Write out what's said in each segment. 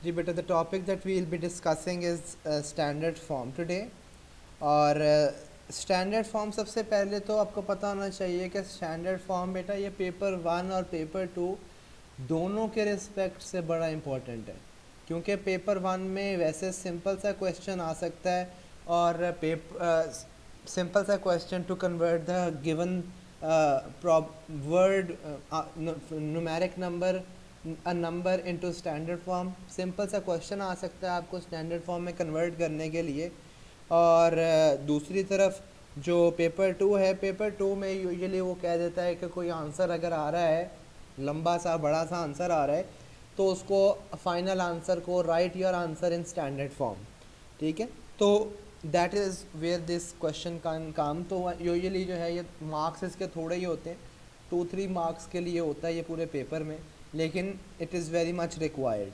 जी बेटा, the topic that we will be discussing is standard form today. और standard form सबसे पहले तो आपको पता होना चाहिए कि स्टैंडर्ड फॉर्म बेटा ये पेपर 1 और पेपर 2 दोनों के रिस्पेक्ट से बड़ा इम्पोर्टेंट है, क्योंकि पेपर 1 में वैसे सिंपल सा क्वेश्चन आ सकता है और सिंपल सा question to convert the given word numeric number a number into standard form. Simple सा क्वेश्चन आ सकता है आपको स्टैंडर्ड फॉर्म में कन्वर्ट करने के लिए। और दूसरी तरफ जो पेपर 2 है, पेपर 2 में यूजुअली वो कह देता है कि कोई आंसर अगर आ रहा है, लंबा सा बड़ा सा आंसर आ रहा है, तो उसको फाइनल आंसर को write your answer in standard form. ठीक है, तो that is where this question can come. तो यूजुअली जो है ये मार्क्स इसके थोड़े ही होते हैं, 2-3 मार्क्स के लिए होता है ये पूरे पेपर में, लेकिन it is very much required.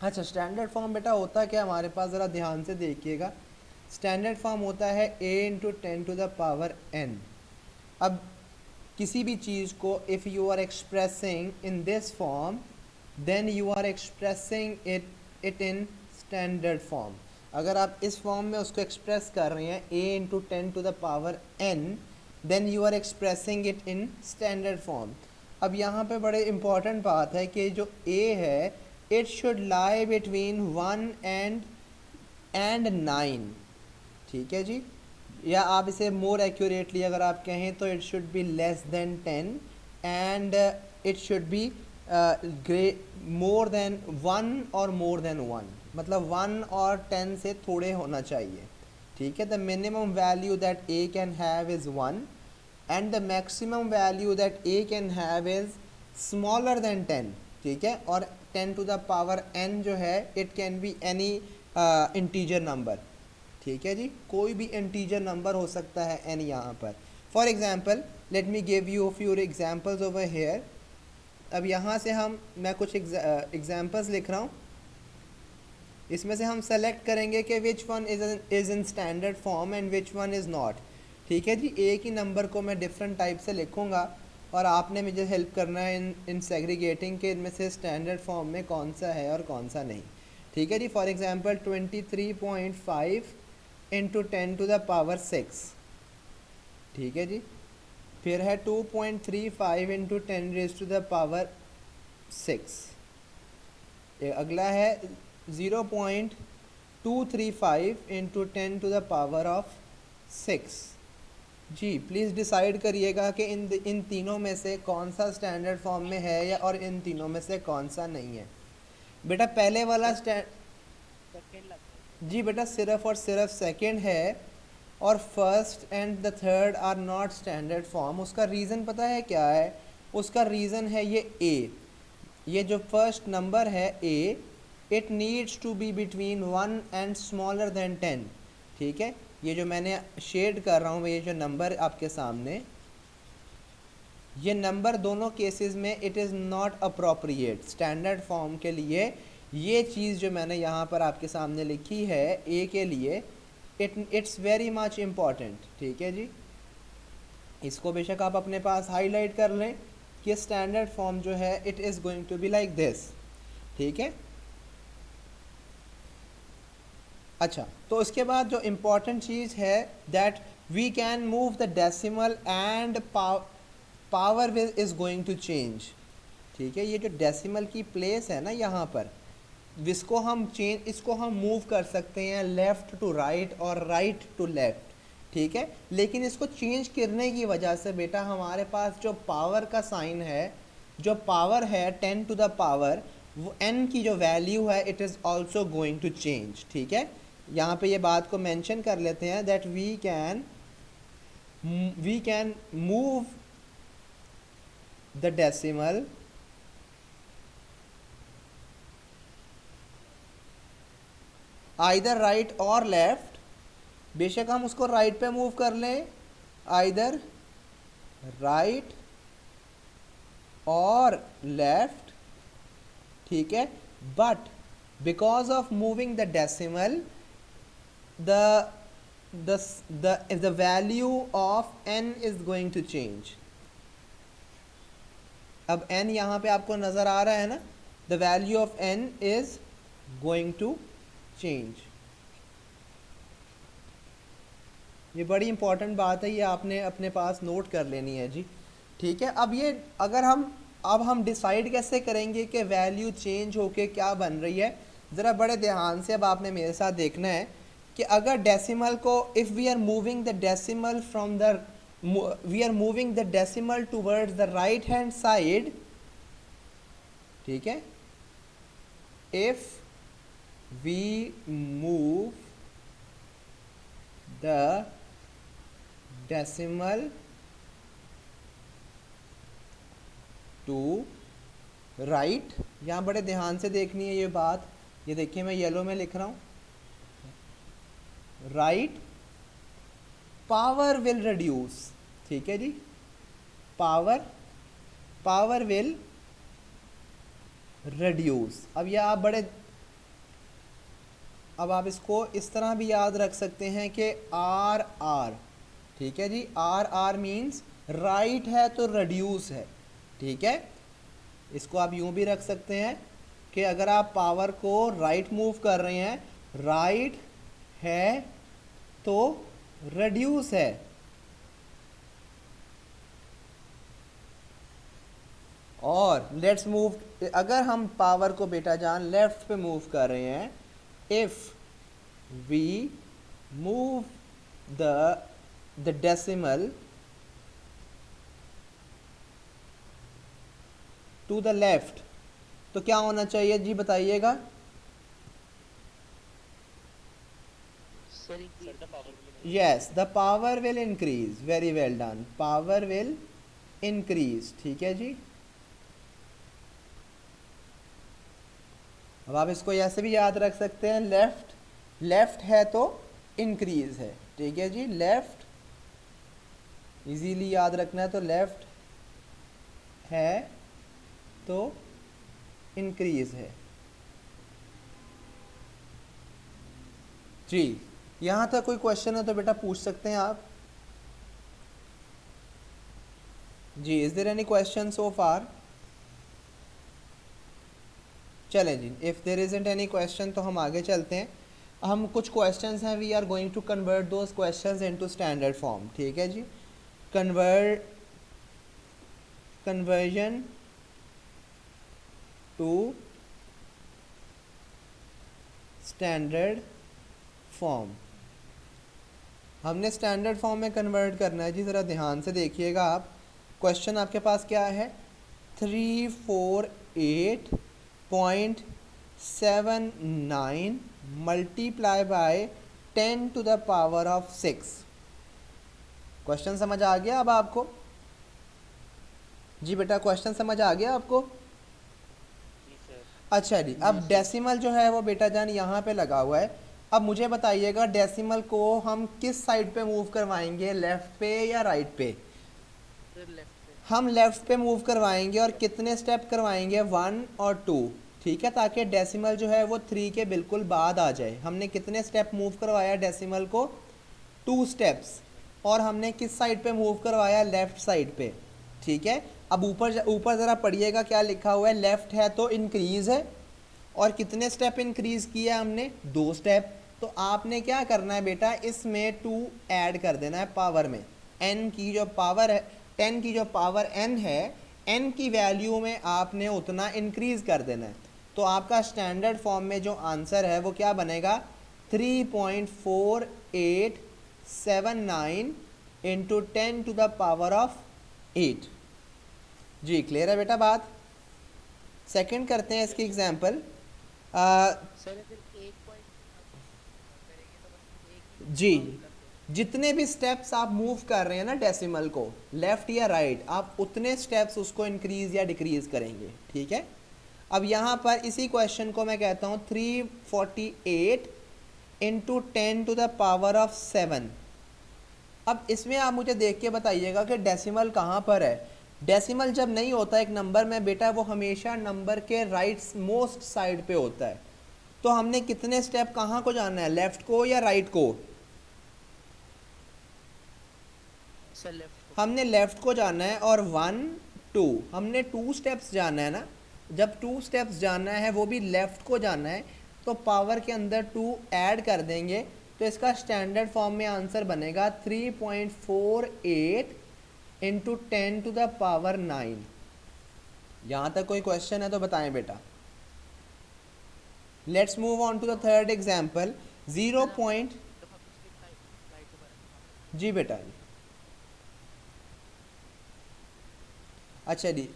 अच्छा, स्टैंडर्ड फॉर्म बेटा होता क्या हमारे पास, ज़रा ध्यान से देखिएगा। स्टैंडर्ड फॉर्म होता है a×10⁻n। अब किसी भी चीज़ को if you are expressing in this form then you are expressing it in standard form. अगर आप इस फॉर्म में उसको एक्सप्रेस कर रहे हैं a×10⁻n, then you are expressing it in standard form. अब यहाँ पे बड़े इम्पॉर्टेंट बात है कि जो a है it should lie between 1 and 9। ठीक है जी, या आप इसे मोर एक्यूरेटली अगर आप कहें तो it should be less than 10 and it should be more than 1 और मोर देन 1, मतलब 1 और 10 से थोड़े होना चाहिए। ठीक है, the minimum value that A can have is 1 and the maximum value that A can have is smaller than 10। ठीक है, और 10⁻n जो है it can be any integer number. ठीक है जी, कोई भी इंटीजर नंबर हो सकता है एन यहाँ पर। For example let me give you few examples over here. अब यहाँ से मैं कुछ एग्जाम्पल्स लिख रहा हूँ, इसमें से हम सेलेक्ट करेंगे कि which one is in standard form and which one is not. ठीक है जी, एक ही नंबर को मैं डिफरेंट टाइप से लिखूँगा और आपने मुझे हेल्प करना है इन सेग्रीगेटिंग के इनमें से स्टैंडर्ड फॉर्म में कौन सा है और कौन सा नहीं। ठीक है जी, फॉर एग्जांपल 23.5 इंटू 10⁻6। ठीक है जी, फिर है 2.35 इंटू 10⁻6। अगला है 0.235 इंटू 10⁻6। जी, प्लीज़ डिसाइड करिएगा कि इन तीनों में से कौन सा स्टैंडर्ड फॉर्म में है या और इन तीनों में से कौन सा नहीं है। बेटा पहले वाला जी बेटा सिर्फ और सिर्फ सेकंड है, और first and the third are not standard form. उसका रीज़न पता है क्या है? उसका रीज़न है ये ए, ये जो फर्स्ट नंबर है a, it needs to be between 1 and smaller than 10। ठीक है, ये जो मैंने शेड कर रहा हूँ, ये जो नंबर आपके सामने, ये नंबर दोनों केसेस में it is not appropriate standard form के लिए। ये चीज़ जो मैंने यहाँ पर आपके सामने लिखी है ए के लिए, इट्स वेरी मच इम्पॉर्टेंट। ठीक है जी, इसको बेशक आप अपने पास हाईलाइट कर लें कि स्टैंडर्ड फॉर्म जो है it is going to be like this. ठीक है, अच्छा, तो उसके बाद जो इम्पॉर्टेंट चीज़ है that we can move the decimal and power is going to change. ठीक है, ये जो डेसिमल की प्लेस है ना यहाँ पर, इसको हम मूव कर सकते हैं लेफ़्ट टू राइट और राइट टू लेफ़्ट। ठीक है, लेकिन इसको चेंज करने की वजह से बेटा हमारे पास जो पावर का साइन है, जो पावर है 10 टू द पावर, वो n की जो वैल्यू है it is also going to change. ठीक है, यहाँ पे ये बात को मेंशन कर लेते हैं that we can move the decimal either right और लेफ्ट। बेशक हम उसको राइट पे मूव कर लें, आइदर राइट और लेफ्ट। ठीक है, but because of moving the decimal the value of n is going to change। अब n यहाँ पे आपको नज़र आ रहा है ना, the value of n is going to change. ये बड़ी इंपॉर्टेंट बात है, ये आपने अपने पास नोट कर लेनी है जी। ठीक है, अब ये अगर हम डिसाइड कैसे करेंगे कि वैल्यू चेंज होके क्या बन रही है। ज़रा बड़े ध्यान से अब आपने मेरे साथ देखना है कि अगर डेसिमल को, if we are moving the decimal from the, we are moving the decimal towards the right hand side, ठीक है, if we move the decimal to right, यहाँ बड़े ध्यान से देखनी है ये बात। ये देखिए मैं येलो में लिख रहा हूँ, राइट, पावर विल रिड्यूस। ठीक है जी, पावर विल रिड्यूस। अब आप इसको इस तरह भी याद रख सकते हैं कि आर आर, ठीक है जी, आर आर मीन्स राइट है तो रिड्यूस है। ठीक है, इसको आप यूं भी रख सकते हैं कि अगर आप पावर को राइट मूव कर रहे हैं, राइट है तो रिड्यूस है। और लेट्स मूव, अगर हम पावर को बेटा जान लेफ्ट पे मूव कर रहे हैं, if we move the decimal to the left, तो क्या होना चाहिए जी बताइएगा। Yes, the power will increase, very well done, power will increase. ठीक है जी, अब आप इसको ऐसे भी याद रख सकते हैं, लेफ्ट है तो इंक्रीज है। ठीक है जी, लेफ्ट इजीली याद रखना है, तो लेफ्ट है तो इंक्रीज है जी। यहाँ तक कोई क्वेश्चन है तो बेटा पूछ सकते हैं आप जी। Is there any question so far? चलें जी, if there isn't any question तो हम आगे चलते हैं। हम कुछ क्वेश्चंस हैं, we are going to convert those questions into standard form. ठीक है जी, कन्वर्जन टू स्टैंडर्ड फॉर्म। हमने स्टैंडर्ड फॉर्म में कन्वर्ट करना है जी, ज़रा ध्यान से देखिएगा आप। क्वेश्चन आपके पास क्या है, 348.79 multiply by 10 to the power of 6। क्वेश्चन समझ आ गया अब आपको? जी बेटा, क्वेश्चन समझ आ गया आपको? अच्छा जी, अब डेसिमल जो है वो बेटा जान यहाँ पे लगा हुआ है। अब मुझे बताइएगा डेसिमल को हम किस साइड पे मूव करवाएंगे, लेफ्ट पे या राइट पे? हम लेफ्ट पे मूव करवाएंगे, और कितने स्टेप करवाएंगे, 1 और 2। ठीक है, ताकि डेसिमल जो है वो 3 के बिल्कुल बाद आ जाए। हमने कितने स्टेप मूव करवाया डेसिमल को, 2 स्टेप्स, और हमने किस साइड पे मूव करवाया, लेफ्ट साइड पे। ठीक है, अब ऊपर ज़रा पढ़िएगा क्या लिखा हुआ है, लेफ्ट है तो इंक्रीज़ है, और कितने स्टेप इंक्रीज़ किया हमने, 2 स्टेप। तो आपने क्या करना है बेटा, इसमें 2 ऐड कर देना है पावर में। n की जो पावर है, 10 की जो पावर n है, n की वैल्यू में आपने उतना इंक्रीज़ कर देना है। तो आपका स्टैंडर्ड फॉर्म में जो आंसर है वो क्या बनेगा, 3.4879 into 10 to the power of 8। जी क्लियर है बेटा बात? सेकंड करते हैं इसकी एग्जांपल। जी, जितने भी स्टेप्स आप मूव कर रहे हैं ना डेसिमल को, लेफ्ट या राइट, आप उतने स्टेप्स उसको इंक्रीज या डिक्रीज करेंगे। ठीक है, अब यहाँ पर इसी क्वेश्चन को मैं कहता हूँ 348 into 10 to the power of 7। अब इसमें आप मुझे देख के बताइएगा कि डेसिमल कहाँ पर है। डेसिमल जब नहीं होता एक नंबर में बेटा, वो हमेशा नंबर के राइट मोस्ट साइड पे होता है। तो हमने कितने स्टेप कहाँ को जाना है, लेफ्ट को या राइट को? हमने लेफ्ट को जाना है, और 1 2 हमने 2 स्टेप्स जाना है ना। जब 2 स्टेप्स जाना है, वो भी लेफ्ट को जाना है, तो पावर के अंदर 2 ऐड कर देंगे तो इसका स्टैंडर्ड फॉर्म में आंसर बनेगा 3.48 इंटू 10 टू द पावर 9। यहाँ तक कोई क्वेश्चन है तो बताएं बेटा। Let's move on to the third example. 0 point, जी बेटा, अच्छा जी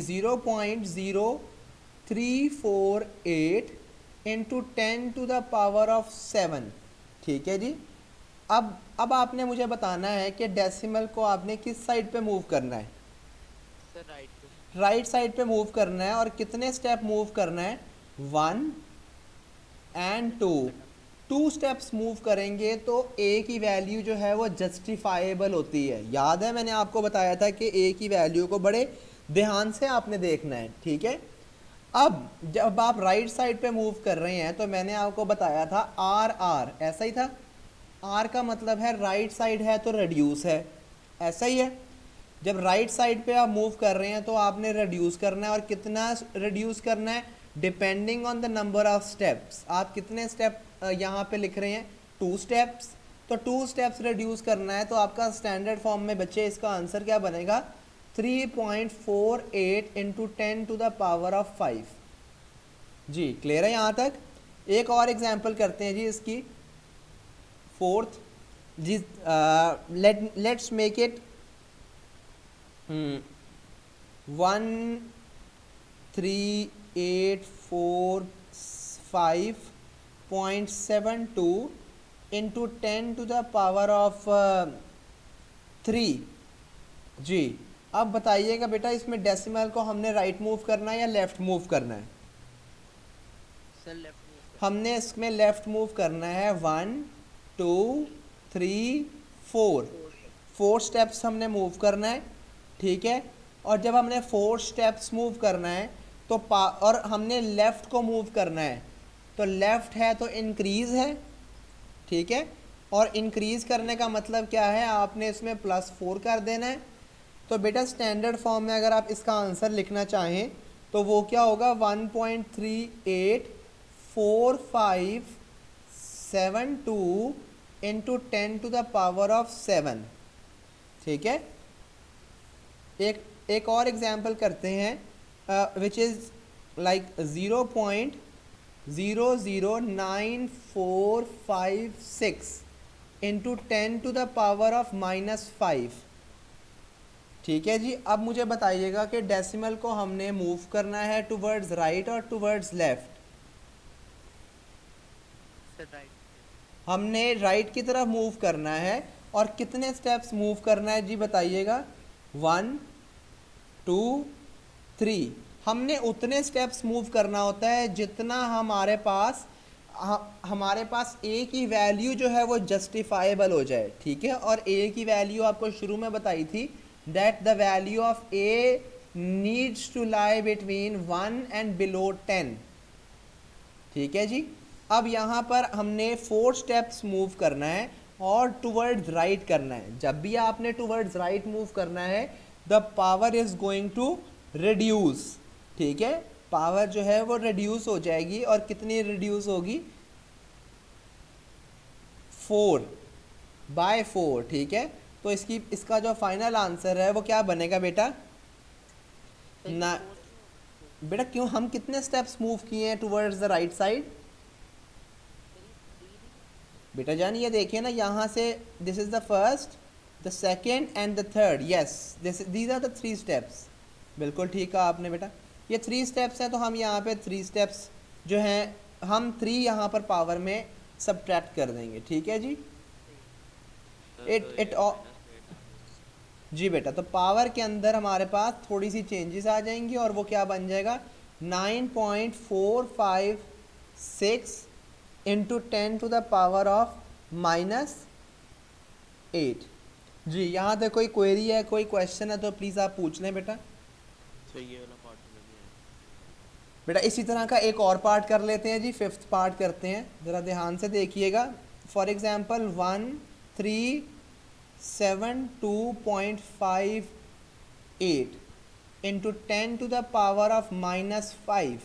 0.0348 into 10 to the power of 7। ठीक है जी। अब आपने मुझे बताना है कि डेसिमल को आपने किस साइड पे मूव करना है। सर राइट पे। राइट साइड पे मूव करना है। और कितने स्टेप मूव करना है? 1 एंड 2 स्टेप्स मूव करेंगे तो ए की वैल्यू जो है वो जस्टिफाइबल होती है। याद है मैंने आपको बताया था कि ए की वैल्यू को बड़े ध्यान से आपने देखना है। ठीक है। अब जब आप राइट साइड पे मूव कर रहे हैं तो मैंने आपको बताया था आर आर, ऐसा ही था। आर का मतलब है राइट साइड है तो रिड्यूस है, ऐसा ही है। जब राइट साइड पे आप मूव कर रहे हैं तो आपने रिड्यूस करना है। और कितना रिड्यूस करना है? Depending on the number of steps. आप कितने स्टेप यहाँ पे लिख रहे हैं? 2 स्टेप्स। तो 2 स्टेप्स रिड्यूस करना है तो आपका स्टैंडर्ड फॉर्म में बच्चे इसका आंसर क्या बनेगा? 3.48 into 10 to the power of 5। जी क्लियर है यहाँ तक? एक और एग्जाम्पल करते हैं जी इसकी, फोर्थ जी। Let's make it 1384.5.72 into 10 to the power of 3। जी अब बताइएगा बेटा, इसमें डेसिमल को हमने राइट मूव करना है या लेफ्ट मूव करना है? Sir left move. हमने इसमें लेफ्ट मूव करना है। 1 2 3 4 स्टेप्स हमने मूव करना है। ठीक है। और जब हमने 4 स्टेप्स मूव करना है तो और हमने लेफ़्ट को मूव करना है तो लेफ़्ट है तो इंक्रीज़ है। ठीक है। और इंक्रीज़ करने का मतलब क्या है? आपने इसमें +4 कर देना है। तो बेटा स्टैंडर्ड फॉर्म में अगर आप इसका आंसर लिखना चाहें तो वो क्या होगा? 1.384572 into 10 to the power of 7। ठीक है। एक और एग्जाम्पल करते हैं which is like 0.009456 into 10 to the power of -5। ठीक है जी। अब मुझे बताइएगा कि डेसिमल को हमने मूव करना है टुवर्ड्स राइट और टुवर्ड्स लेफ्ट। Sir right. हमने राइट की तरफ मूव करना है। और कितने स्टेप्स मूव करना है जी बताइएगा? 1 2 3। हमने उतने स्टेप्स मूव करना होता है जितना हमारे पास ए की वैल्यू जो है वो जस्टिफाइबल हो जाए। ठीक है। और ए की वैल्यू आपको शुरू में बताई थी that the value of A needs to lie between 1 and below 10। ठीक है जी। अब यहाँ पर हमने 4 स्टेप्स मूव करना है और टुवर्ड्स राइट करना है। जब भी आपने टुवर्ड्स राइट मूव करना है the power is going to reduce. ठीक है। पावर जो है वो रिड्यूस हो जाएगी। और कितनी रिड्यूस होगी? 4/4। ठीक है। तो इसका जो फाइनल आंसर है वो क्या बनेगा बेटा? ना बेटा क्यों, हम कितने स्टेप्स मूव किए हैं टुवर्ड्स द राइट साइड? बेटा जान ये देखिए ना, यहाँ से this is the first, the second and the third. Yes, these are the 3 steps. बिल्कुल ठीक कहा आपने बेटा। ये 3 स्टेप्स हैं तो हम यहाँ पे 3 स्टेप्स जो हैं हम 3 यहाँ पर पावर में सब्ट्रैक्ट कर देंगे। ठीक है जी। इट जी बेटा, तो पावर के अंदर हमारे पास थोड़ी सी चेंजेस आ जाएंगी और वो क्या बन जाएगा? 9.456 into 10 to the power of -8। जी यहाँ तक कोई क्वेरी है, कोई क्वेश्चन है तो प्लीज़ आप पूछ लें बेटा। सर ये वाला पार्ट में नहीं है बेटा इसी तरह का एक और पार्ट कर लेते हैं जी, 5th पार्ट करते हैं। ज़रा ध्यान से देखिएगा। For example 1372.58 into 10 to the power of -5।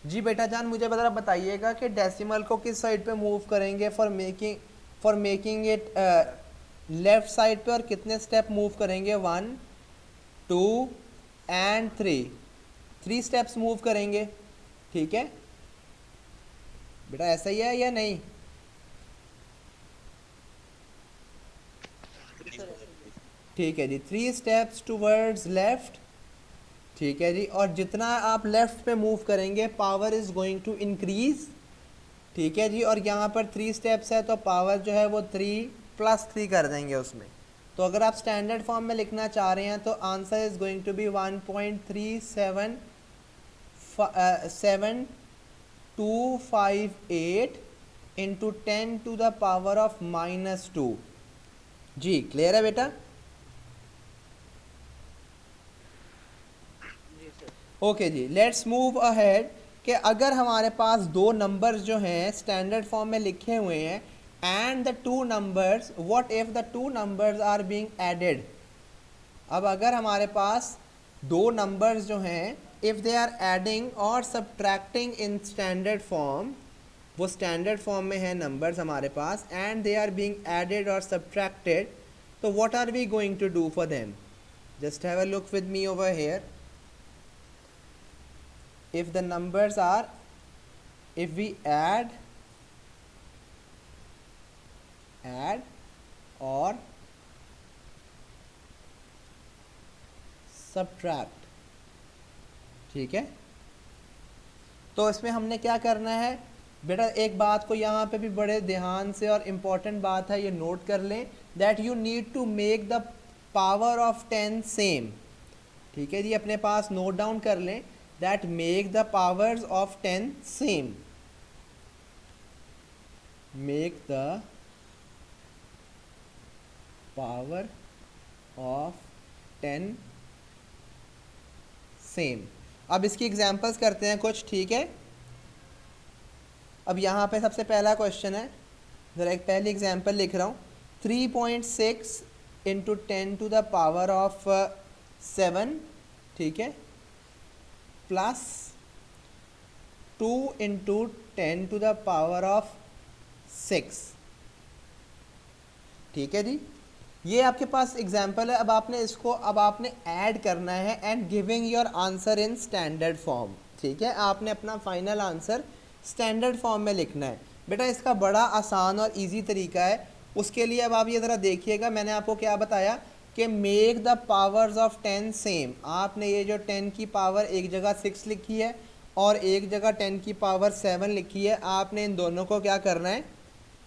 जी बेटा जान मुझे ज़रा बताइएगा कि डेसिमल को किस साइड पे मूव करेंगे for making it left side पे, और कितने स्टेप मूव करेंगे, 1 2 एंड 3 स्टेप्स मूव करेंगे। ठीक है बेटा, ऐसा ही है या नहीं? जी सर ऐसे ही है। ठीक है जी, 3 स्टेप्स टूवर्ड्स लेफ्ट। ठीक है जी, और जितना आप लेफ्ट पे मूव करेंगे power is going to increase. ठीक है जी, और यहाँ पर 3 स्टेप्स है तो पावर जो है वो 3 + 3 कर देंगे उसमें। तो अगर आप स्टैंडर्ड फॉर्म में लिखना चाह रहे हैं तो answer is going to be 1.37258 into 10⁻⁻²। जी क्लियर है बेटा? जी सर। ओके जी, लेट्स मूव अहेड कि अगर हमारे पास दो नंबर्स जो हैं स्टैंडर्ड फॉर्म में लिखे हुए हैं and the two numbers, what if the two numbers are being added. अब अगर हमारे पास दो नंबर्स जो हैं इफ़ दे आर एडिंग और सब्ट्रैक्टिंग इन स्टैंडर्ड फॉर्म, वो स्टैंडर्ड फॉर्म में है नंबर्स हमारे पास and they are being added और सब्ट्रैक्टेड, तो what are we going to do for them? Just have a look with me over here. If the numbers are, if we add or subtract, ठीक है, तो इसमें हमने क्या करना है बेटा? एक बात को यहाँ पे भी बड़े ध्यान से, और इम्पोर्टेंट बात है ये नोट कर लें, that you need to make the power of 10 same. ठीक है जी, अपने पास नोट डाउन कर लें, that make the powers of 10 same, make the power of 10 same. अब इसकी एग्जांपल्स करते हैं कुछ। ठीक है, अब यहाँ पे सबसे पहला क्वेश्चन है, ज़रा एक पहली एग्जांपल लिख रहा हूँ। 3.6 इंटू 10⁻⁷ ठीक है, प्लस 2 इंटू 10⁻�6। ठीक है जी, ये आपके पास एग्जाम्पल है। अब आपने ऐड करना है and giving your answer in standard form. ठीक है, आपने अपना फाइनल आंसर स्टैंडर्ड फॉर्म में लिखना है। बेटा इसका बड़ा आसान और इजी तरीका है। उसके लिए अब आप ये ज़रा देखिएगा, मैंने आपको क्या बताया कि make the powers of 10 same. आपने ये जो 10 की पावर एक जगह 6 लिखी है और एक जगह 10 की पावर 7 लिखी है, आपने इन दोनों को क्या करना है?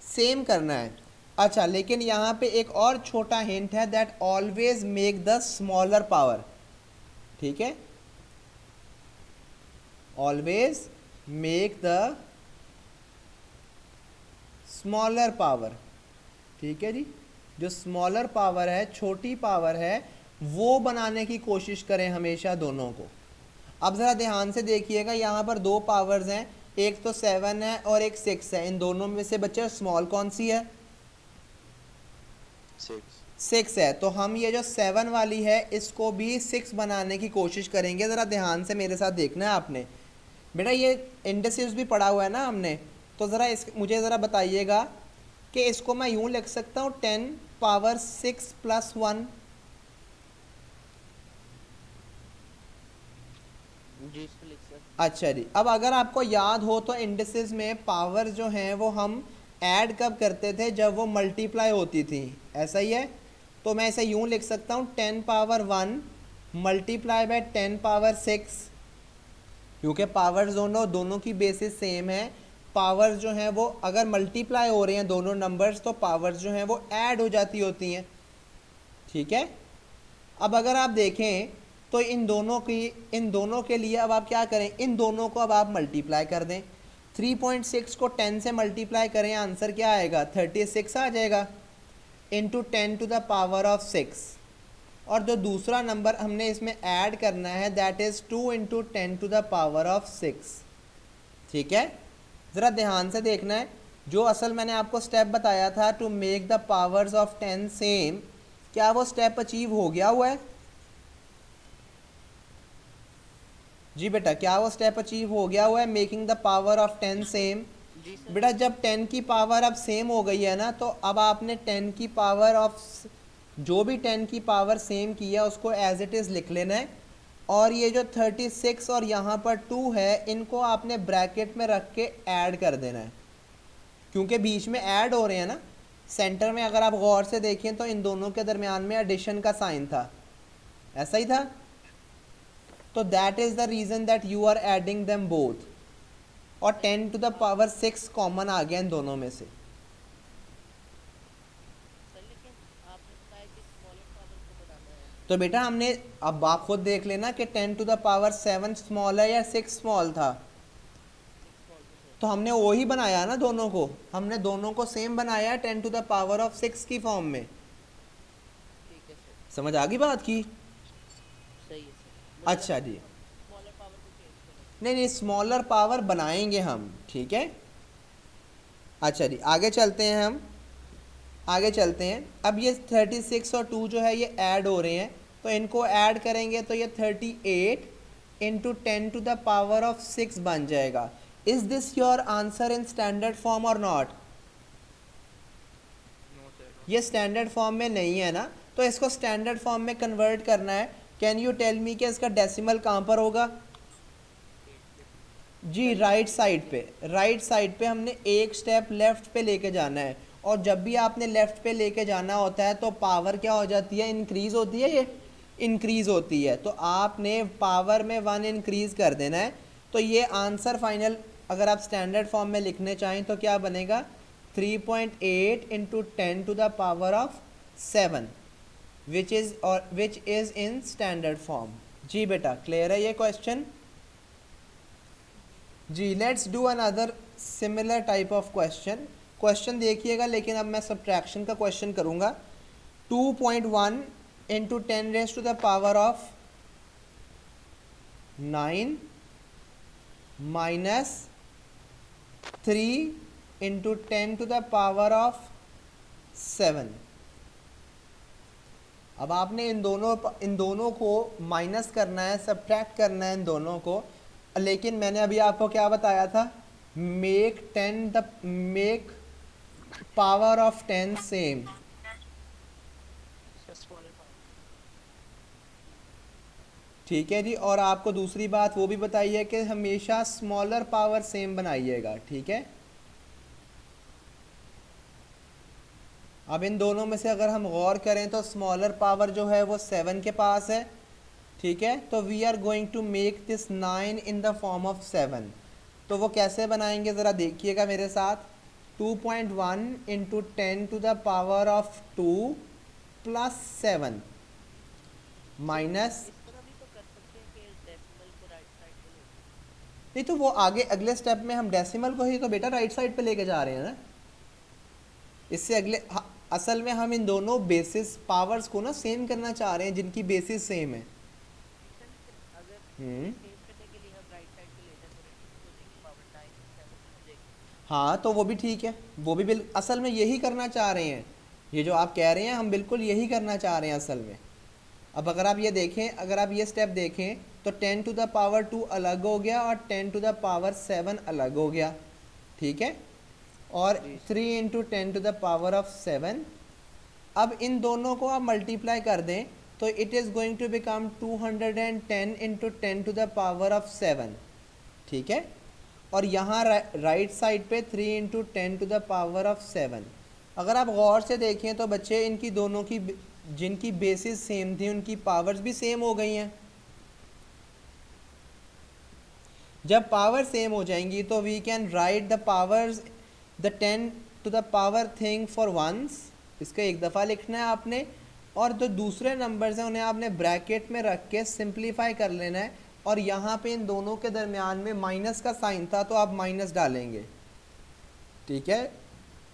सेम करना है। अच्छा, लेकिन यहाँ पे एक और छोटा हिंट है, that always make the smaller power. ठीक है, always make the smaller power. ठीक है जी, जो स्मॉलर पावर है, छोटी पावर है, वो बनाने की कोशिश करें हमेशा दोनों को। अब ज़रा ध्यान से देखिएगा, यहाँ पर दो पावर्स हैं, एक तो 7 है और एक 6 है। इन दोनों में से बच्चे स्मॉल कौन सी है? 6 है। तो हम ये जो 7 वाली है इसको भी 6 बनाने की कोशिश करेंगे। ज़रा ध्यान से मेरे साथ देखना है आपने। बेटा ये इंडेक्सेस भी पढ़ा हुआ है ना हमने, तो ज़रा मुझे ज़रा बताइएगा कि इसको मैं यूँ लिख सकता हूँ 10⁻6 + 1। जी सर लिख सर। अच्छा जी, अब अगर आपको याद हो तो इंडेक्सेस में पावर जो हैं वो हम ऐड कब करते थे? जब वो मल्टीप्लाई होती थी। ऐसा ही है, तो मैं इसे यूँ लिख सकता हूँ 10⁻1 मल्टीप्लाई बाय 10⁻6, क्योंकि पावर्स दोनों की बेसिस सेम है। पावर्स जो हैं वो अगर मल्टीप्लाई हो रहे हैं दोनों नंबर्स, तो पावर्स जो हैं वो ऐड हो जाती होती हैं। ठीक है, अब अगर आप देखें तो इन दोनों के लिए अब आप क्या करें? इन दोनों को अब आप मल्टीप्लाई कर दें। 3.6 को 10 से मल्टीप्लाई करें, आंसर क्या आएगा? 36 आ जाएगा, इंटू 10⁻6। और जो दूसरा नंबर हमने इसमें ऐड करना है दैट इज़ 2 इंटू 10⁻6। ठीक है, ज़रा ध्यान से देखना है। जो असल मैंने आपको स्टेप बताया था to make the powers of 10 same, क्या वो स्टेप अचीव हो गया हुआ है? जी बेटा, क्या वो स्टेप अचीव हो गया हुआ है, making the power of 10 same? जी सर। बेटा जब 10 की पावर अब सेम हो गई है ना, तो अब आपने 10 की पावर ऑफ जो भी 10 की पावर सेम किया उसको एज इट इज़ लिख लेना है, और ये जो 36 और यहाँ पर 2 है इनको आपने ब्रैकेट में रख के ऐड कर देना है, क्योंकि बीच में ऐड हो रहे हैं ना। सेंटर में अगर आप गौर से देखें तो इन दोनों के दरमियान में एडिशन का साइन था, ऐसा ही था। तो that is the reason that you are adding them both, और 10 टू द पावर 6 कॉमन आ गया इन दोनों में से। सर लेकिन आपने बताया कि स्मॉलर पावर को बनाना है। तो बेटा हमने, अब आप खुद देख लेना कि 10 टू द पावर 7 स्मॉल है या 6 स्मॉल था, 6 स्मॉल को सर। तो हमने वही बनाया ना, दोनों को हमने दोनों को सेम बनाया है 10 टू द पावर ऑफ 6 की फॉर्म में। ठीक है सर। समझ आ गई बात की? सही है सर। अच्छा जी, स्मॉलर पावर को चेंज करें। नहीं नहीं, स्मॉलर पावर बनाएंगे हम, ठीक है। अच्छा जी, आगे चलते हैं हम, आगे चलते हैं। अब ये 36 और 2 जो है ये ऐड हो रहे हैं, तो इनको ऐड करेंगे तो ये 38 into 10 to the power of 6 बन जाएगा। Is this your answer in standard form और नॉट? No sir. ये स्टैंडर्ड फॉर्म में नहीं है ना, तो इसको स्टैंडर्ड फॉर्म में कन्वर्ट करना है। कैन यू टेल मी कि इसका डेसिमल कहाँ पर होगा? जी राइट साइड पे, राइट साइड पे हमने एक स्टेप लेफ्ट पे लेके जाना है, और जब भी आपने लेफ्ट पे लेके जाना होता है तो पावर क्या हो जाती है, इंक्रीज होती है, ये इंक्रीज होती है। तो आपने पावर में 1 इंक्रीज कर देना है। तो ये आंसर फाइनल अगर आप स्टैंडर्ड फॉर्म में लिखने चाहें तो क्या बनेगा, 3.8 into 10 to the power of 7, which is in standard form. जी बेटा, क्लियर है ये क्वेश्चन? जी, let's do another similar type of question. Question देखिएगा, लेकिन अब मैं सब्ट्रैक्शन का क्वेश्चन करूँगा। 2.1 into 10 raise to the power of 9 minus 3 into 10 to the power of 7। अब आपने इन दोनों को माइनस करना है, सब्ट्रैक्ट करना है इन दोनों को, लेकिन मैंने अभी आपको क्या बताया था, make power of 10 same. Sir smaller power. ठीक है जी, और आपको दूसरी बात वो भी बताई है कि हमेशा स्मॉलर पावर सेम बनाइएगा, ठीक है। अब इन दोनों में से अगर हम गौर करें तो स्मॉलर पावर जो है वो 7 के पास है, ठीक है। तो we are going to make this 9 in the form of 7। तो वो कैसे बनाएंगे ज़रा देखिएगा मेरे साथ। 2.1 into 10 to the power of 2 plus 7 minus, इस तरह भी तो कर सकते हैं कि डेसिमल को राइट साइड पे ले। नहीं तो वो आगे अगले स्टेप में हम डेसिमल को ही तो बेटा राइट साइड पे लेके जा रहे हैं ना। इससे अगले असल में हम इन दोनों बेसिस पावर्स को ना सेम करना चाह रहे हैं जिनकी बेसिस सेम है। सर लेकिन अगर हम्म, सेव करने के लिए हम राइट साइड पे ले जाए तो रेड्यूस हो जाएगी पावर 9 7 हो जाएगी। हाँ तो वो भी ठीक है, वो भी असल में यही करना चाह रहे हैं। ये जो आप कह रहे हैं हम बिल्कुल यही करना चाह रहे हैं असल में। अब अगर आप ये देखें, अगर आप ये स्टेप देखें तो 10 टू द पावर 2 अलग हो गया और 10 टू द पावर 7 अलग हो गया, ठीक है। और 3 into 10 to the power of 7, अब इन दोनों को आप मल्टीप्लाई कर दें तो it is going to become 210 into 10 to the power of 7, ठीक है। और यहाँ राइट साइड पे 3 into 10 to the power of 7। अगर आप गौर से देखें तो बच्चे इनकी दोनों की जिनकी बेसिस सेम थी उनकी पावर्स भी सेम हो गई हैं। जब पावर सेम हो जाएंगी तो we can write the powers, the 10 to the power thing for once, इसका एक दफ़ा लिखना है आपने, और जो दूसरे नंबर्स हैं उन्हें आपने ब्रैकेट में रख के सिंप्लीफाई कर लेना है। और यहाँ पे इन दोनों के दरमियान में माइनस का साइन था तो आप माइनस डालेंगे, ठीक है।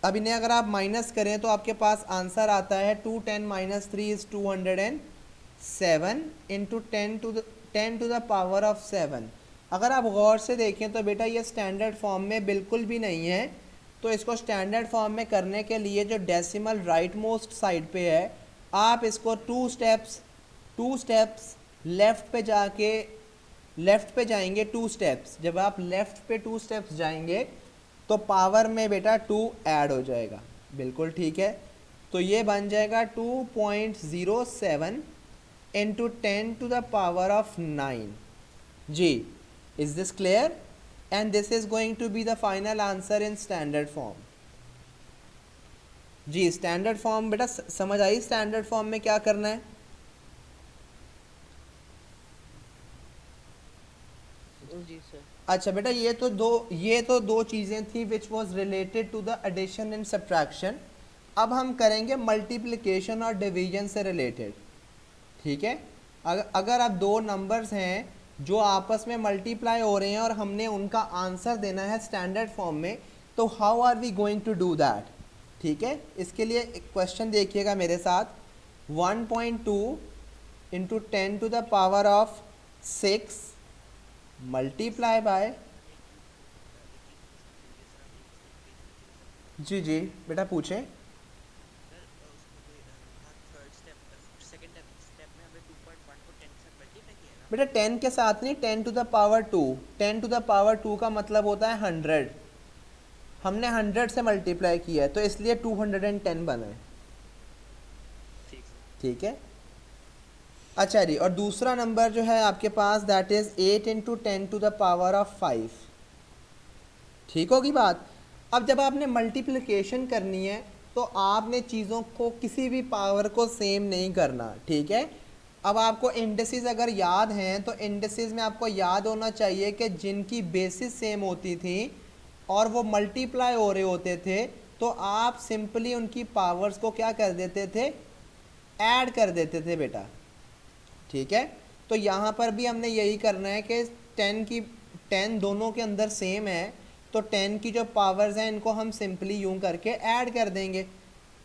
अब इन्हें अगर आप माइनस करें तो आपके पास आंसर आता है 210 minus 3 is 207 into 10 to the power of 7। अगर आप गौर से देखें तो बेटा ये स्टैंडर्ड फॉर्म में बिल्कुल भी नहीं है। तो इसको स्टैंडर्ड फॉर्म में करने के लिए जो डेसिमल राइट मोस्ट साइड पे है, आप इसको टू स्टेप्स लेफ़्ट पे जाके लेफ़्ट पे जाएंगे 2 स्टेप्स, जब आप लेफ़्ट पे 2 स्टेप्स जाएंगे तो पावर में बेटा 2 ऐड हो जाएगा, बिल्कुल ठीक है। तो ये बन जाएगा 2.07 इंटू 10⁻⁹ जी। Is this clear? And this is going to be the final answer in standard form. जी स्टैंडर्ड फॉर्म बेटा समझ आई, स्टैंडर्ड फॉर्म में क्या करना है? जी सर। अच्छा बेटा ये तो दो चीज़ें थी which was related to the addition and subtraction. अब हम करेंगे मल्टीप्लिकेशन और डिवीजन से रिलेटेड, ठीक है। अगर आप दो नंबर्स हैं जो आपस में मल्टीप्लाई हो रहे हैं और हमने उनका आंसर देना है स्टैंडर्ड फॉर्म में, तो how are we going to do that? ठीक है, इसके लिए एक क्वेश्चन देखिएगा मेरे साथ। 1.2 इंटू 10⁻⁶ मल्टीप्लाई बाय, जी जी बेटा पूछें। सर उसमें कोई हाँ थर्ड स्टेप सेकंड स्टेप में हमने 2.1 को 10 से मल्टीप्लाई किया है ना। बेटा 10 के साथ नहीं, 10⁻²। 10⁻² का मतलब होता है 100। हमने 100 से मल्टीप्लाई किया है तो इसलिए 210 बना है, ठीक सर। ठीक है। अच्छा जी, और दूसरा नंबर जो है आपके पास दैट इज़ 8 इंटू 10⁻⁵। ठीक होगी बात। अब जब आपने मल्टीप्लिकेशन करनी है तो आपने चीज़ों को किसी भी पावर को सेम नहीं करना, ठीक है। अब आपको इंडिसेस अगर याद हैं तो इंडिसेस में आपको याद होना चाहिए कि जिनकी बेसिस सेम होती थी और वो मल्टीप्लाई हो रहे होते थे तो आप सिंपली उनकी पावर्स को क्या कर देते थे, ऐड कर देते थे बेटा, ठीक है। तो यहाँ पर भी हमने यही करना है कि 10 दोनों के अंदर सेम है तो 10 की जो पावर्स हैं इनको हम सिंपली यूं करके ऐड कर देंगे,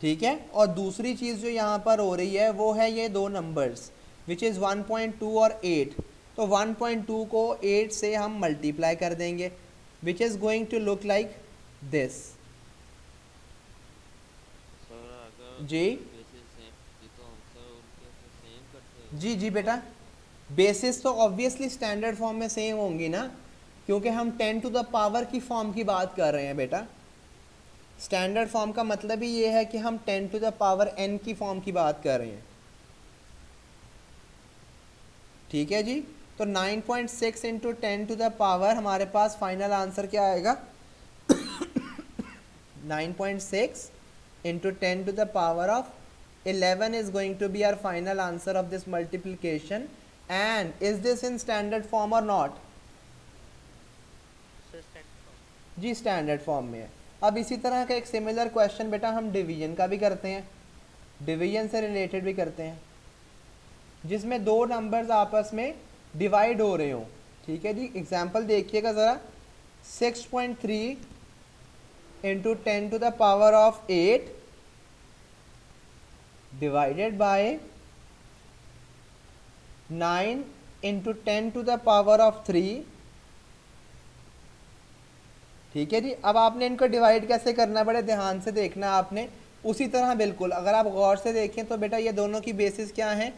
ठीक है। और दूसरी चीज़ जो यहाँ पर हो रही है वो है ये दो नंबर्स विच इज़ 1.2 और 8। तो 1.2 को 8 से हम मल्टीप्लाई कर देंगे which is going to look like this. Sir अगर जी बेसिस सेम थी तो आंसर उनके से सेम करते हैं। जी जी बेटा, बेसिस तो ऑब्वियसली स्टैंडर्ड फॉर्म में सेम होंगी ना, क्योंकि हम 10⁻ की फॉर्म की बात कर रहे हैं बेटा। स्टैंडर्ड फॉर्म का मतलब ही ये है कि हम 10⁻n की फॉर्म की बात कर रहे हैं, ठीक है जी। तो 9.6 इंटू 10⁻, हमारे पास फाइनल आंसर क्या आएगा? 9.6 into 10⁻11 is going to be our final answer of this multiplication. And is this in standard form or not? Sir standard form. जी स्टैंडर्ड फॉर्म में है। अब इसी तरह का एक सिमिलर क्वेश्चन बेटा हम डिवीजन का भी करते हैं, डिवीजन से रिलेटेड भी करते हैं, जिसमें दो नंबर्स आपस में डिवाइड हो रहे हों, ठीक है जी। एग्जांपल देखिएगा ज़रा। 6.3 इंटू 10⁻8 डिवाइडेड बाय 9 इंटू 10⁻3, ठीक है जी। अब आपने इनको डिवाइड कैसे करना, बड़े ध्यान से देखना आपने। उसी तरह बिल्कुल अगर आप गौर से देखें तो बेटा ये दोनों की बेसिस क्या है,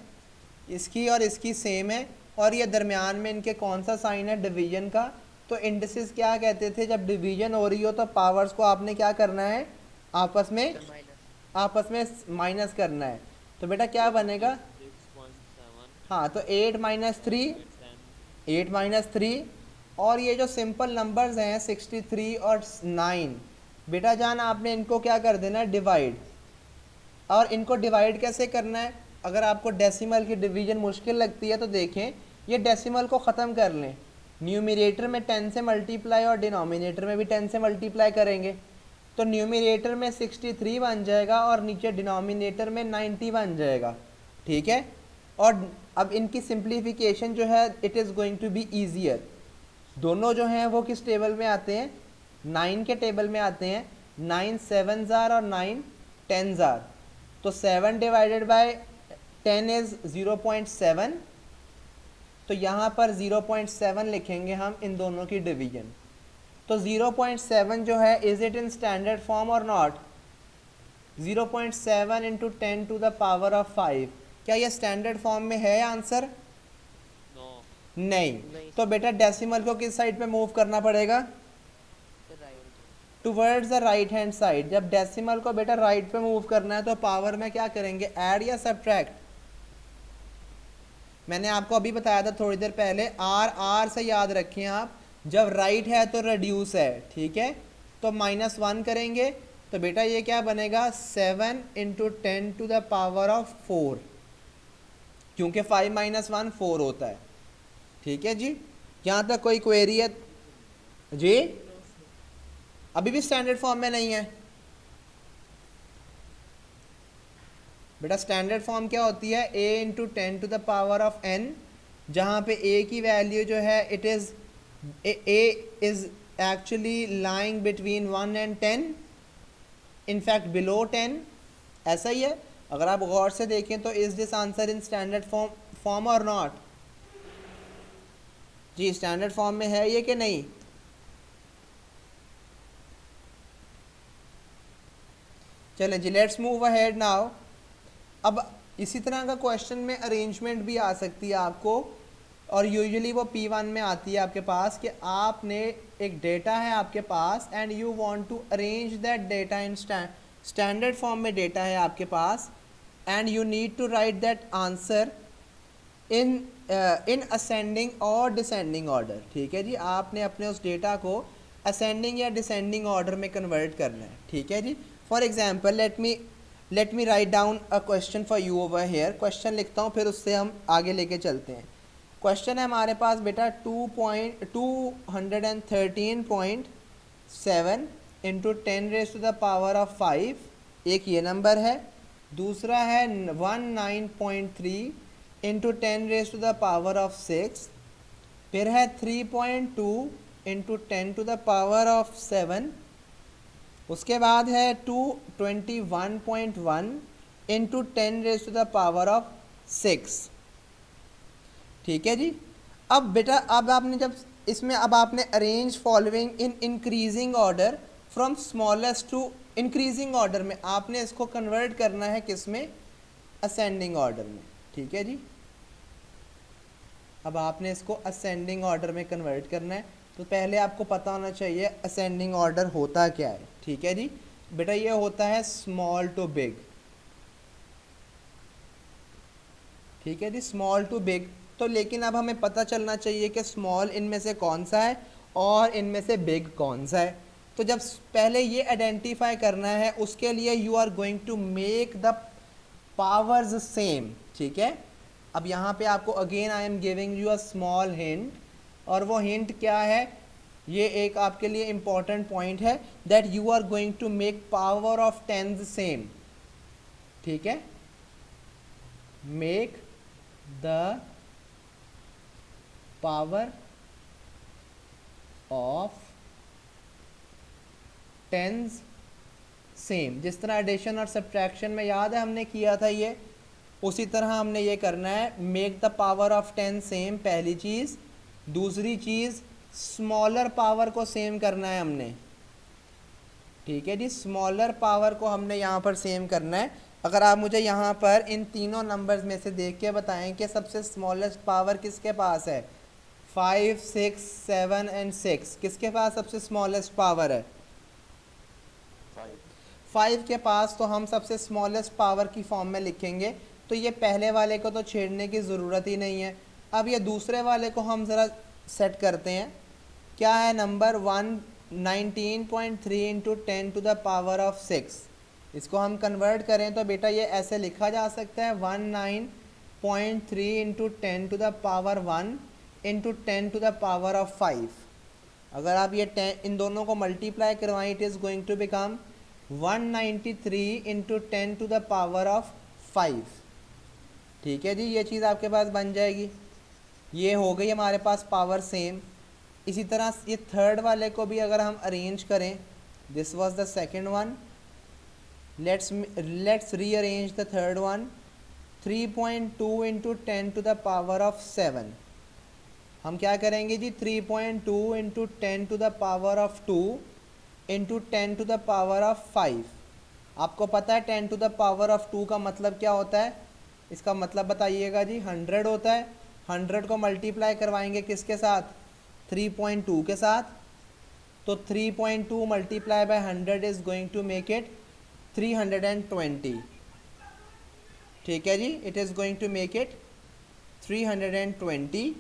इसकी और इसकी सेम है, और ये दरमियान में इनके कौन सा साइन है, डिवीजन का। तो इंडिसेस क्या कहते थे, जब डिवीजन हो रही हो तो पावर्स को आपने क्या करना है, आपस में सर माइनस। माइनस करना है। तो बेटा क्या बनेगा, 6.7 हाँ तो 8 माइनस 3, 10 8 माइनस 3, और ये जो सिंपल नंबर्स हैं 63 और 9, बेटा जान आपने इनको क्या कर देना है, डिवाइड। और इनको डिवाइड कैसे करना है, अगर आपको डेसिमल की डिवीजन मुश्किल लगती है तो देखें, ये डेसिमल को ख़त्म कर लें। न्यूमरेटर में 10 से मल्टीप्लाई और डिनोमिनेटर में भी 10 से मल्टीप्लाई करेंगे तो न्यूमरेटर में 63 बन जाएगा और नीचे डिनोमिनेटर में 90 बन जाएगा, ठीक है। और अब इनकी सिंप्लीफिकेशन जो है it is going to be easier. दोनों जो हैं वो किस टेबल में आते हैं, 9 के टेबल में आते हैं। 9 7 जार और 9 10 जार, तो 7 डिवाइडेड बाय 10 इज़ 0.7, तो यहाँ पर 0.7 लिखेंगे हम इन दोनों की डिवीजन। तो 0.7 जो है is it in standard form और नॉट? 0.7 इंटू 10⁻5, क्या ये स्टैंडर्ड फॉर्म में है आंसर? नो नहीं। नहीं तो बेटा डेसिमल को किस साइड पे मूव करना पड़ेगा? Sir, right. Towards the right hand side. जब डेसिमल को बेटा राइट पे मूव करना है तो पावर में क्या करेंगे, ऐड या सब्ट्रैक्ट? मैंने आपको अभी बताया था थोड़ी देर पहले, आर से याद रखें आप, जब राइट है तो रिड्यूस है, ठीक है, तो -1 करेंगे तो बेटा ये क्या बनेगा, 7 × 10⁴, क्योंकि 5 - 1 4 होता है। ठीक है जी, यहाँ तक कोई क्वेरी है जी? अभी भी स्टैंडर्ड फॉर्म में नहीं है बेटा। स्टैंडर्ड फॉर्म क्या होती है, a × 10⁻n, जहाँ पे a की वैल्यू जो है it is a is actually lying between 1 and 10, in fact below 10, ऐसा ही है। अगर आप गौर से देखें तो is this answer in standard form और नॉट? जी स्टैंडर्ड फॉर्म में है ये कि नहीं? चलें जी, लेट्स मूव अहेड नाउ। अब इसी तरह का क्वेश्चन में अरेंजमेंट भी आ सकती है आपको, और यूजुअली वो P1 में आती है आपके पास, कि आपने एक डेटा है आपके पास and you want to arrange that data in standard form में डेटा है आपके पास, and you need to write that answer in ascending और डिसेंडिंग ऑर्डर। ठीक है जी, आपने अपने उस डेटा को असेंडिंग या डिसेंडिंग ऑर्डर में कन्वर्ट करना है। ठीक है जी, for example let me write down a question for you over here. Question लिखता हूँ फिर उससे हम आगे लेके चलते हैं। क्वेश्चन है हमारे पास बेटा 213.7 × 10⁵ एक ये नंबर है। दूसरा है 19.3 × 10⁻6, फिर है 3.2 × 10⁻7, उसके बाद है 221.1 × 10⁻6। ठीक है जी। अब बेटा अब आपने जब इसमें अब आपने arrange following in increasing order from smallest to increasing order में आपने इसको कन्वर्ट करना है किस में, असेंडिंग ऑर्डर में। ठीक है जी, अब आपने इसको असेंडिंग ऑर्डर में कन्वर्ट करना है, तो पहले आपको पता होना चाहिए असेंडिंग ऑर्डर होता क्या है। ठीक है जी बेटा, ये होता है स्मॉल टू बिग। ठीक है जी, स्मॉल टू बिग। तो लेकिन अब हमें पता चलना चाहिए कि स्मॉल इनमें से कौन सा है और इनमें से बिग कौन सा है। तो जब पहले ये आइडेंटिफाई करना है उसके लिए you are going to make the powers same. ठीक है, अब यहाँ पे आपको again I am giving you a small hint, और वो हिंट क्या है, ये एक आपके लिए इम्पॉर्टेंट पॉइंट है, that you are going to make power of tens same. ठीक है, make the power of tens same. जिस तरह एडिशन और सब्ट्रैक्शन में याद है हमने किया था ये, उसी तरह हमने ये करना है, make the power of 10 same, पहली चीज़। दूसरी चीज़ स्मॉलर पावर को सेम करना है हमने। ठीक है जी, स्मॉलर पावर को हमने यहाँ पर सेम करना है। अगर आप मुझे यहाँ पर इन तीनों नंबर्स में से देख के बताएं कि सबसे स्मॉलेस्ट पावर किसके पास है, 5, 6, 7 एंड 6, किसके पास सबसे स्मॉलेस्ट पावर है? 5 के पास। तो हम सबसे स्मॉलेस्ट पावर की फॉर्म में लिखेंगे, तो ये पहले वाले को तो छेड़ने की ज़रूरत ही नहीं है। अब ये दूसरे वाले को हम ज़रा सेट करते हैं, क्या है नंबर 119.3 × 10⁻6। इसको हम कन्वर्ट करें तो बेटा ये ऐसे लिखा जा सकता है 19.3 × 10⁻1 × 10⁻5। अगर आप ये 10 इन दोनों को मल्टीप्लाई करवाएं, it is going to become 193 × 10⁻5। ठीक है जी, ये चीज़ आपके पास बन जाएगी। ये हो गई हमारे पास पावर सेम। इसी तरह ये थर्ड वाले को भी अगर हम अरेंज करें, this was the second one, let's rearrange the third one, 3.2 × 10⁻7। हम क्या करेंगे जी, 3.2 × 10⁻2 × 10⁻5। आपको पता है 10⁻2 का मतलब क्या होता है? इसका मतलब बताइएगा जी, 100 होता है। 100 को मल्टीप्लाई करवाएंगे किसके साथ, 3.2 के साथ, तो 3.2 multiply by 100 is going to make it 320। ठीक है जी, it is going to make it 320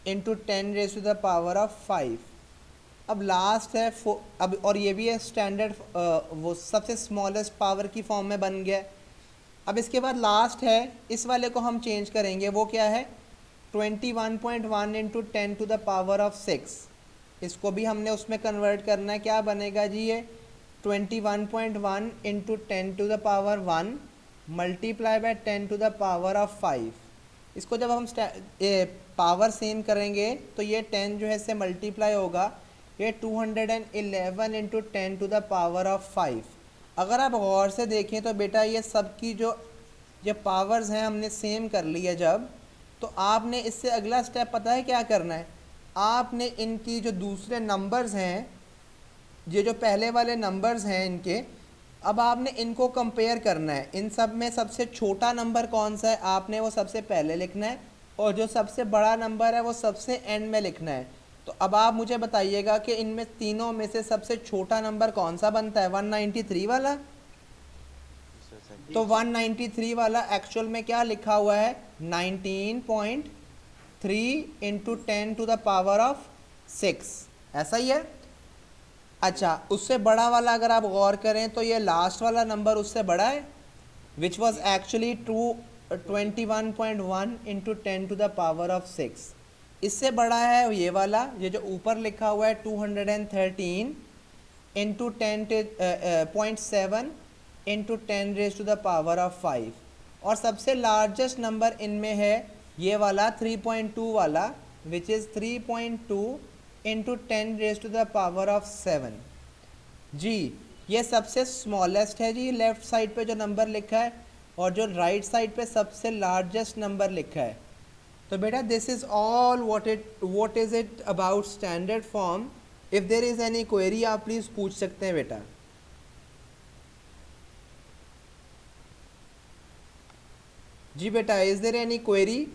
into 10 raise to the power of 5। अब लास्ट है अब, और ये भी है स्टैंडर्ड वो सबसे स्मॉलेस्ट पावर की फॉर्म में बन गया। अब इसके बाद लास्ट है, इस वाले को हम चेंज करेंगे, वो क्या है 21.1 into 10 to the power of 6। इसको भी हमने उसमें कन्वर्ट करना है, क्या बनेगा जी ये 21.1 into 10 to the power 1 multiply by 10 to the power of 5। इसको जब हम पावर सेम करेंगे तो ये 10 जो है इससे मल्टीप्लाई होगा, ये 211 into 10 to the power of 5। अगर आप गौर से देखें तो बेटा ये सब की जो ये पावर्स हैं हमने सेम कर ली है जब, तो आपने इससे अगला स्टेप पता है क्या करना है, आपने इनकी जो दूसरे नंबर्स हैं, ये जो पहले वाले नंबर्स हैं इनके, अब आपने इनको कंपेयर करना है। इन सब में सबसे छोटा नंबर कौन सा है आपने वो सबसे पहले लिखना है, और जो सबसे बड़ा नंबर है वो सबसे एंड में लिखना है। तो अब आप मुझे बताइएगा कि इनमें तीनों में से सबसे छोटा नंबर कौन सा बनता है, 193 वाला। तो 193 वाला एक्चुअल में क्या लिखा हुआ है 19.3 into 10 to the power of 6, ऐसा ही है। अच्छा, उससे बड़ा वाला अगर आप गौर करें तो ये लास्ट वाला नंबर उससे बड़ा है, which was actually 21.1 into 10 to the power of 6। इससे बड़ा है ये वाला, ये जो ऊपर लिखा हुआ है 213 into 10.7 into 10 raise to the power of 5। और सबसे लार्जेस्ट नंबर इनमें है ये वाला 3.2 वाला, which is 3.2 into 10 raise to the power of 7। जी, ये सबसे स्मॉलेस्ट है जी लेफ़्ट साइड पे जो नंबर लिखा है, और जो राइट साइड पे सबसे लार्जेस्ट नंबर लिखा है। तो बेटा this is all what is it about standard form. If there is any query आप प्लीज़ पूछ सकते हैं बेटा। जी बेटा, इज़ देर एनी क्वेरी?